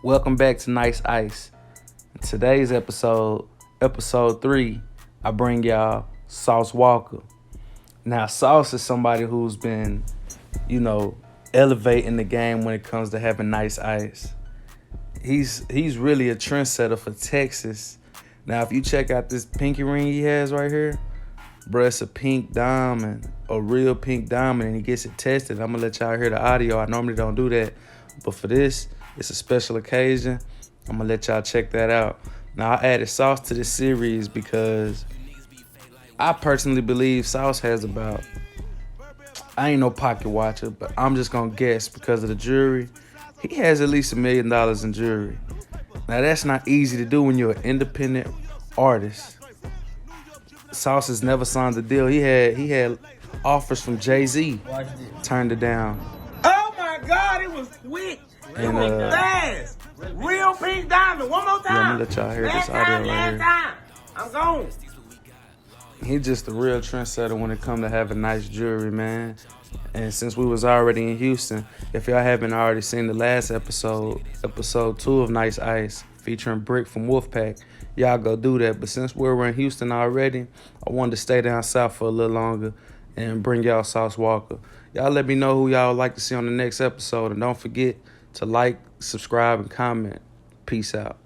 Welcome back to Nice Ice. In today's episode 3, I bring y'all Sauce Walka. Now, Sauce is somebody who's been, elevating the game when it comes to having nice ice. He's really a trendsetter for Texas. Now, if you check out this pinky ring he has right here, bro, it's a pink diamond, a real pink diamond, and he gets it tested. I'm gonna let y'all hear the audio. I normally don't do that, but for this, it's a special occasion. I'm gonna let y'all check that out. Now, I added Sauce to this series because I personally believe Sauce has about, I ain't no pocket watcher, but I'm just gonna guess because of the jury, he has at least $1 million in jury. Now, that's not easy to do when you're an independent artist. Sauce has never signed a deal. He had offers from Jay-Z, turned it down. Oh my God, it was quick. It was fast. Real pink diamond. One more time. Yeah, I'm gonna let y'all hear this audio right here. Time. I'm gone. He's just a real trendsetter when it comes to having nice jewelry, man. And since we was already in Houston, if y'all haven't already seen the last episode 2 of Nice Ice, featuring Brick from Wolfpack, y'all go do that. But since we're in Houston already, I wanted to stay down south for a little longer and bring y'all Sauce Walka. Y'all let me know who y'all would like to see on the next episode. And don't forget to like, subscribe, and comment. Peace out.